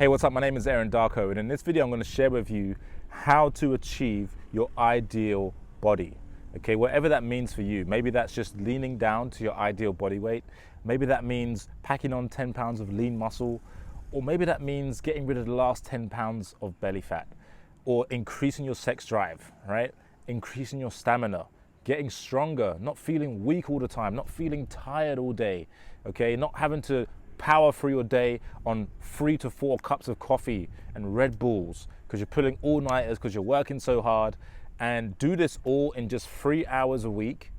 Hey, what's up? My name is Darko, and in this video I'm going to share with you how to achieve your ideal body. Okay, whatever that means for you. Maybe that's just leaning down to your ideal body weight. Maybe that means packing on 10 pounds of lean muscle, or maybe that means getting rid of the last 10 pounds of belly fat, or increasing your sex drive, right? Increasing your stamina, getting stronger, not feeling weak all the time, not feeling tired all day, okay? Not having to power through your day on 3 to 4 cups of coffee and Red Bulls because you're pulling all-nighters because you're working so hard, and do this all in just 3 hours a week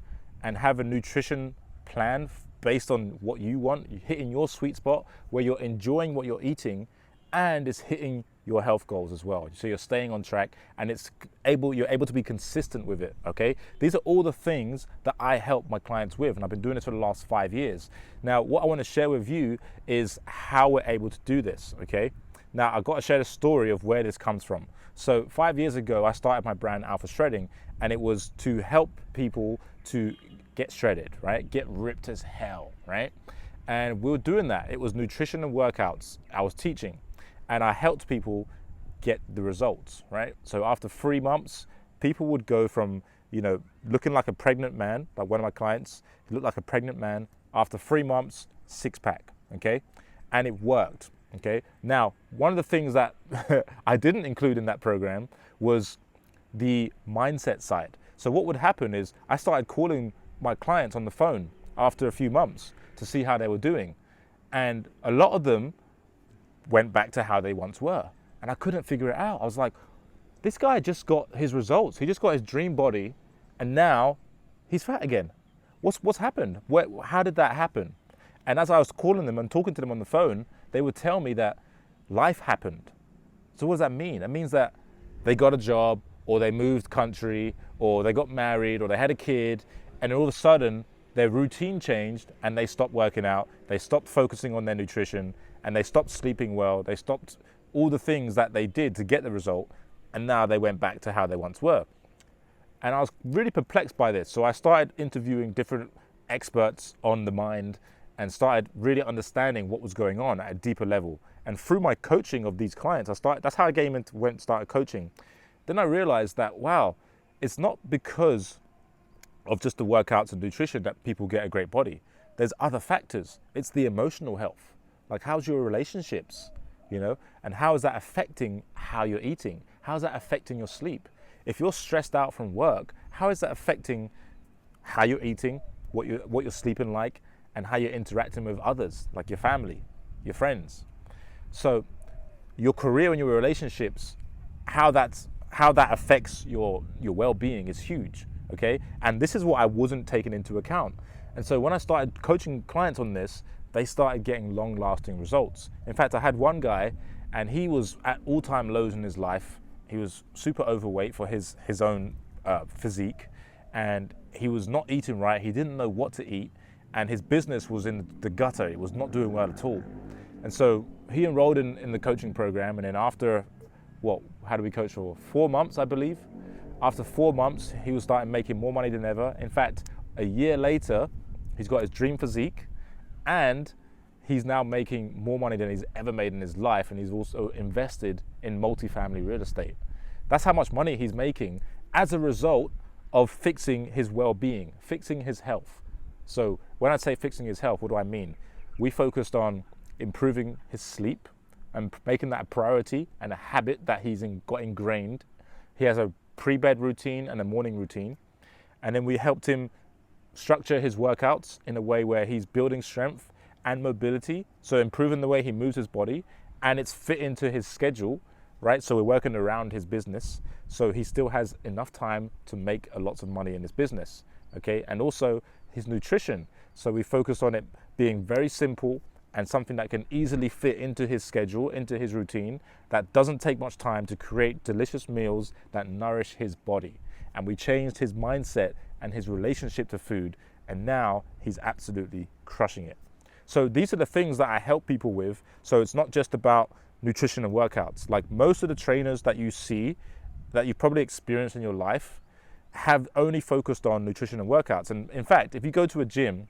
and have a nutrition plan based on what you want, hitting your sweet spot where you're enjoying what you're eating and it's hitting your health goals as well. So you're staying on track and you're able to be consistent with it, okay? These are all the things that I help my clients with, and I've been doing this for the last 5 years. Now, what I want to share with you is how we're able to do this, okay? Now, I've got to share the story of where this comes from. So 5 years ago, I started my brand Alpha Shredding, and it was to help people to get shredded, right? Get ripped as hell, right? And we were doing that. It was nutrition and workouts I was teaching. And I helped people get the results, right? So after 3 months, people would go from, looking like a pregnant man, like one of my clients, he looked like a pregnant man. After 3 months, 6-pack, okay? And it worked, okay? Now, one of the things that I didn't include in that program was the mindset side. So what would happen is I started calling my clients on the phone after a few months to see how they were doing. And a lot of them went back to how they once were. And I couldn't figure it out. I was like, this guy just got his results. He just got his dream body and now he's fat again. What's happened? How did that happen? And as I was calling them and talking to them on the phone, they would tell me that life happened. So what does that mean? That means that they got a job, or they moved country, or they got married, or they had a kid, and all of a sudden their routine changed and they stopped working out, they stopped focusing on their nutrition, and they stopped sleeping well, they stopped all the things that they did to get the result, and now they went back to how they once were. And I was really perplexed by this, so I started interviewing different experts on the mind and started really understanding what was going on at a deeper level. And through my coaching of these clients, that's how I started coaching. Then I realized that, wow, it's not because of just the workouts and nutrition that people get a great body. There's other factors. It's the emotional health. Like, how's your relationships, and how is that affecting how you're eating? How's that affecting your sleep? If you're stressed out from work, how is that affecting how you're eating, what you're sleeping like, and how you're interacting with others, like your family, your friends? So your career and your relationships, how that affects your well-being is huge, okay? And this is what I wasn't taking into account. And so when I started coaching clients on this, they started getting long-lasting results. In fact, I had one guy, and he was at all-time lows in his life. He was super overweight for his own physique, and he was not eating right. He didn't know what to eat, and his business was in the gutter. It was not doing well at all. And so he enrolled in the coaching program, and then after, how do we coach for? 4 months, I believe. After 4 months, he was starting making more money than ever. In fact, a year later, he's got his dream physique, and he's now making more money than he's ever made in his life, and he's also invested in multifamily real estate. That's how much money he's making as a result of fixing his well-being, fixing his health. So when I say fixing his health, what do I mean? We focused on improving his sleep and making that a priority and a habit that he's got ingrained. He has a pre-bed routine and a morning routine. And then we helped him structure his workouts in a way where he's building strength and mobility, so improving the way he moves his body, and it's fit into his schedule, right? So we're working around his business, so he still has enough time to make lots of money in his business, okay? And also his nutrition, so we focus on it being very simple and something that can easily fit into his schedule, into his routine, that doesn't take much time to create delicious meals that nourish his body. And we changed his mindset and his relationship to food, and now he's absolutely crushing it. So these are the things that I help people with. So it's not just about nutrition and workouts. Like most of the trainers that you see, that you've probably experienced in your life, have only focused on nutrition and workouts. And in fact, if you go to a gym,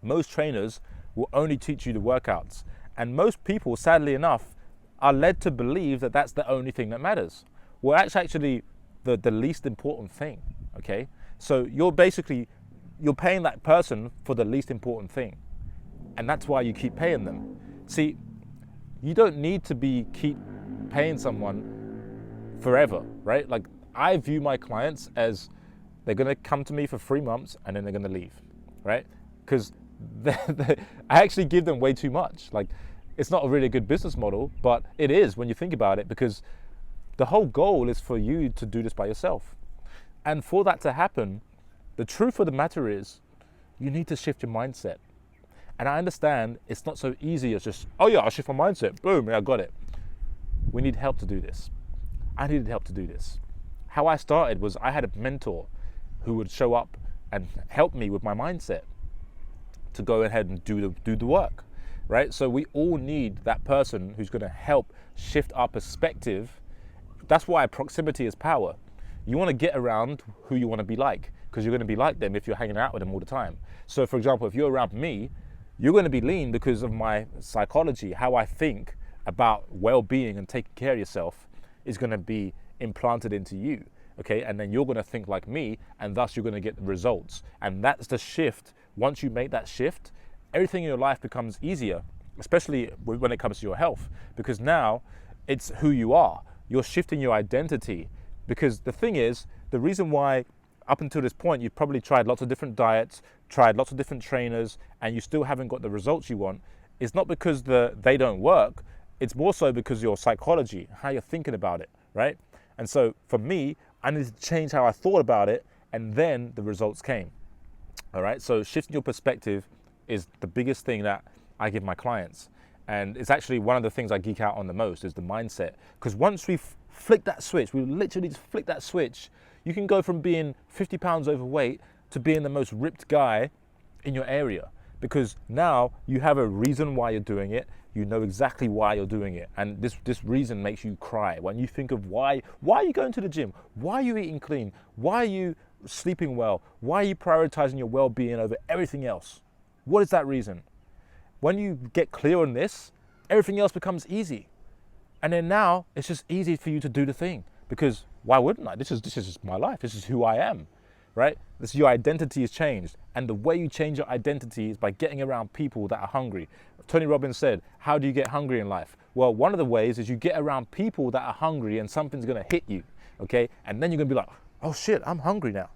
most trainers will only teach you the workouts. And most people, sadly enough, are led to believe that that's the only thing that matters. Well, that's actually the least important thing, okay? So you're paying that person for the least important thing. And that's why you keep paying them. See, you don't need to keep paying someone forever, right? Like, I view my clients as they're gonna come to me for 3 months and then they're gonna leave, right? Because I actually give them way too much. Like, it's not a really good business model, but it is when you think about it, because the whole goal is for you to do this by yourself. And for that to happen, the truth of the matter is you need to shift your mindset. And I understand it's not so easy as just, oh yeah, I'll shift my mindset, boom, yeah, I got it. We need help to do this. I needed help to do this. How I started was I had a mentor who would show up and help me with my mindset to go ahead and do the work, right? So we all need that person who's going to help shift our perspective. That's why proximity is power. You want to get around who you want to be like, because you're going to be like them if you're hanging out with them all the time. So for example, if you're around me, you're going to be lean because of my psychology. How I think about well-being and taking care of yourself is going to be implanted into you, okay? And then you're going to think like me, and thus you're going to get the results. And that's the shift. Once you make that shift, everything in your life becomes easier, especially when it comes to your health, because now it's who you are. You're shifting your identity, because the thing is, the reason why up until this point you've probably tried lots of different diets, tried lots of different trainers, and you still haven't got the results you want, is not because they don't work. It's more so because your psychology, how you're thinking about it, right? And so for me, I needed to change how I thought about it, and then the results came. All right, so shifting your perspective is the biggest thing that I give my clients. And it's actually one of the things I geek out on the most is the mindset. Because once we flick that switch, we literally just flick that switch, you can go from being 50 pounds overweight to being the most ripped guy in your area. Because now you have a reason why you're doing it. You know exactly why you're doing it. And this reason makes you cry. When you think of why are you going to the gym? Why are you eating clean? Why are you sleeping well? Why are you prioritizing your well-being over everything else? What is that reason? When you get clear on this, everything else becomes easy. And then now it's just easy for you to do the thing, because why wouldn't I? This is just my life. This is who I am, right? Your identity is changed. And the way you change your identity is by getting around people that are hungry. Tony Robbins said, how do you get hungry in life? Well, one of the ways is you get around people that are hungry and something's going to hit you, okay? And then you're going to be like, oh shit, I'm hungry now.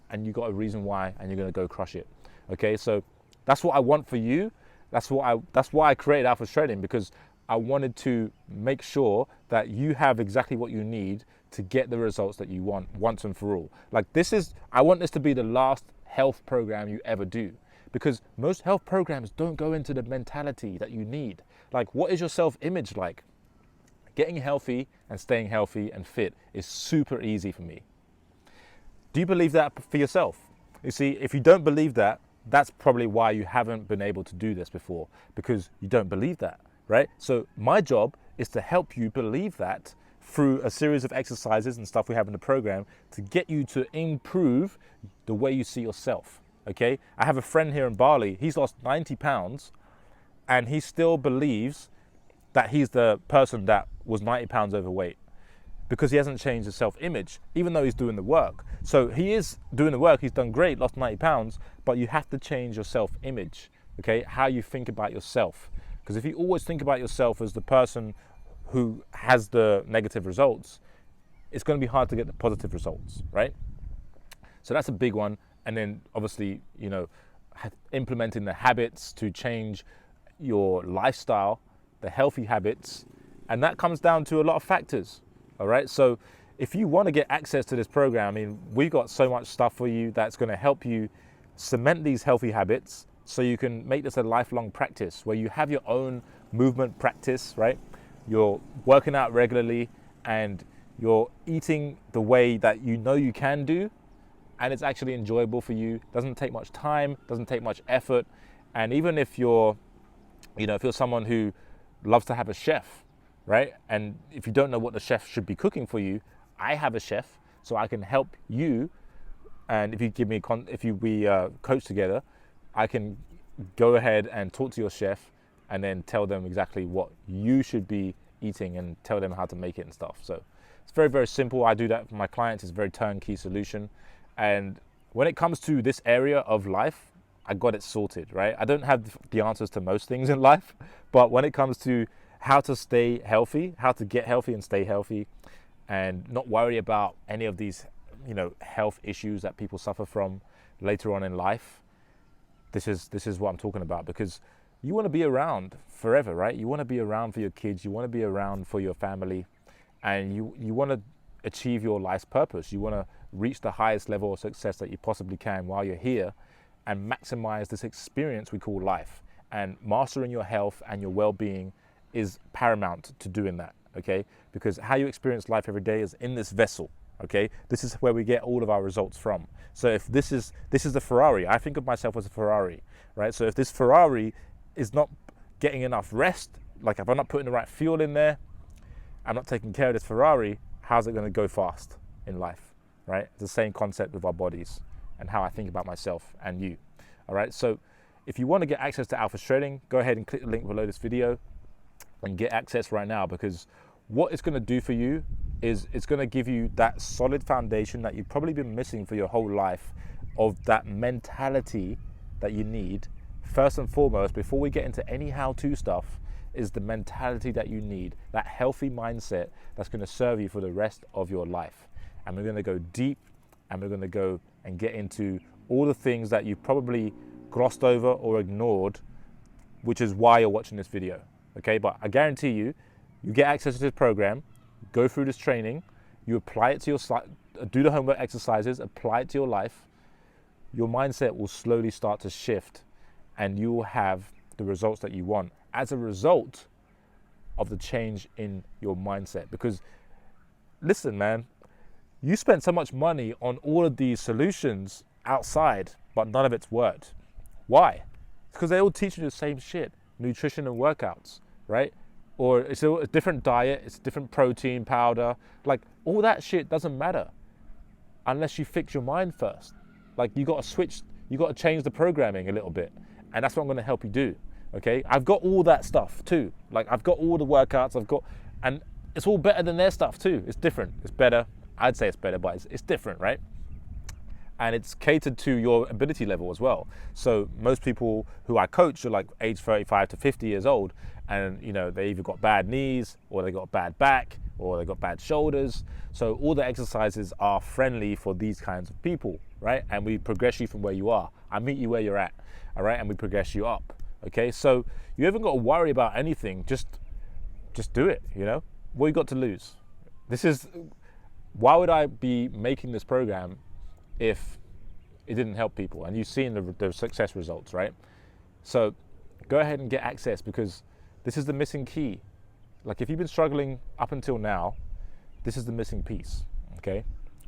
And you got a reason why, and you're going to go crush it, okay? So that's what I want for you. That's why I created Alpha Shredding, because I wanted to make sure that you have exactly what you need to get the results that you want once and for all. I want this to be the last health program you ever do, because most health programs don't go into the mentality that you need. Like, what is your self-image like? Getting healthy and staying healthy and fit is super easy for me. Do you believe that for yourself? You see, if you don't believe that, that's probably why you haven't been able to do this before, because you don't believe that, right? So my job is to help you believe that through a series of exercises and stuff we have in the program to get you to improve the way you see yourself, okay? I have a friend here in Bali, he's lost 90 pounds and he still believes that he's the person that was 90 pounds overweight, because he hasn't changed his self-image, even though he's doing the work. So he is doing the work, he's done great, lost 90 pounds, but you have to change your self-image, okay? How you think about yourself. Because if you always think about yourself as the person who has the negative results, it's going to be hard to get the positive results, right? So that's a big one. And then obviously, implementing the habits to change your lifestyle, the healthy habits, and that comes down to a lot of factors. All right, so if you want to get access to this program, we've got so much stuff for you that's going to help you cement these healthy habits so you can make this a lifelong practice where you have your own movement practice, right? You're working out regularly and you're eating the way that you know you can do, and it's actually enjoyable for you. Doesn't take much time, doesn't take much effort. And even if you're someone who loves to have a chef, right? And if you don't know what the chef should be cooking for you, I have a chef, so I can help you. And if you give me, we coach together, I can go ahead and talk to your chef and then tell them exactly what you should be eating and tell them how to make it and stuff. So it's very, very simple. I do that for my clients. It's a very turnkey solution. And when it comes to this area of life, I got it sorted, right? I don't have the answers to most things in life, but when it comes to how to stay healthy, how to get healthy and stay healthy, and not worry about any of these, health issues that people suffer from later on in life, this is what I'm talking about, because you want to be around forever, right? You want to be around for your kids, you want to be around for your family, and you want to achieve your life's purpose. You want to reach the highest level of success that you possibly can while you're here and maximize this experience we call life. And mastering your health and your well-being is paramount to doing that, okay? Because how you experience life every day is in this vessel, okay? This is where we get all of our results from. So if this is the Ferrari, I think of myself as a Ferrari, right? So if this Ferrari is not getting enough rest, like if I'm not putting the right fuel in there, I'm not taking care of this Ferrari, how's it going to go fast in life, right? It's the same concept with our bodies and how I think about myself and you, all right? So if you want to get access to Alpha Trading, go ahead and click the link below this video and get access right now, because what it's going to do for you is it's going to give you that solid foundation that you've probably been missing for your whole life, of that mentality that you need. First and foremost, before we get into any how-to stuff, is the mentality that you need, that healthy mindset that's going to serve you for the rest of your life. And we're going to go deep, and we're going to go and get into all the things that you've probably glossed over or ignored, which is why you're watching this video, okay? But I guarantee you, you get access to this program, go through this training, you apply it to your, do the homework exercises, apply it to your life, your mindset will slowly start to shift, and you will have the results that you want as a result of the change in your mindset. Because listen, man, you spend so much money on all of these solutions outside, but none of it's worked. Why? Because they're all teaching you the same shit, nutrition and workouts, right? Or it's a different diet, it's a different protein powder. Like, all that shit doesn't matter unless you fix your mind first. Like, you got to switch, you got to change the programming a little bit. And that's what I'm going to help you do, okay? I've got all that stuff too. Like, I've got all the workouts, and it's all better than their stuff too. It's different, it's better. I'd say it's better, but it's different, right? And it's catered to your ability level as well. So most people who I coach are like age 35 to 50 years old, and they either got bad knees, or they got bad back, or they got bad shoulders. So all the exercises are friendly for these kinds of people, right? And we progress you from where you are. I meet you where you're at, all right? And we progress you up, okay? So you haven't got to worry about anything. Just do it, What you got to lose? Why would I be making this program if it didn't help people? And you've seen the success results, right? So go ahead and get access, because this is the missing key. Like, if you've been struggling up until now, this is the missing piece, okay?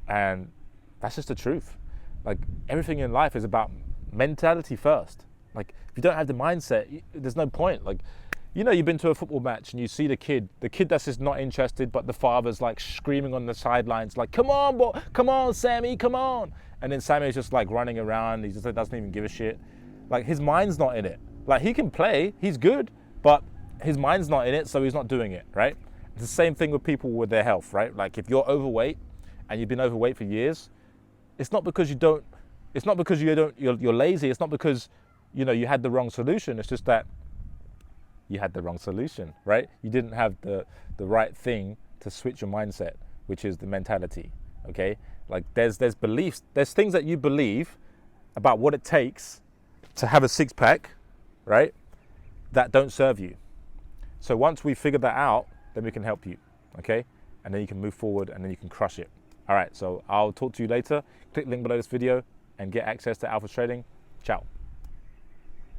And that's just the truth. Like, everything in life is about mentality first. Like, if you don't have the mindset, there's no point. Like, you've been to a football match and you see the kid that's just not interested, but the father's like screaming on the sidelines, like, come on, boy, come on, Sammy, come on. And then Sammy's just like running around. He just doesn't even give a shit. Like, his mind's not in it. Like, he can play, he's good, but his mind's not in it, so he's not doing it, right? It's the same thing with people with their health, right? Like, if you're overweight and you've been overweight for years, it's not because you're lazy. It's not because, you had the wrong solution. It's just that you had the wrong solution, right? You didn't have the right thing to switch your mindset, which is the mentality, okay? Like, there's beliefs, there's things that you believe about what it takes to have a six-pack, right, that don't serve you. So once we figure that out, then we can help you, okay? And then you can move forward, and then you can crush it. All right, so I'll talk to you later. Click the link below this video and get access to Alpha Trading. Ciao.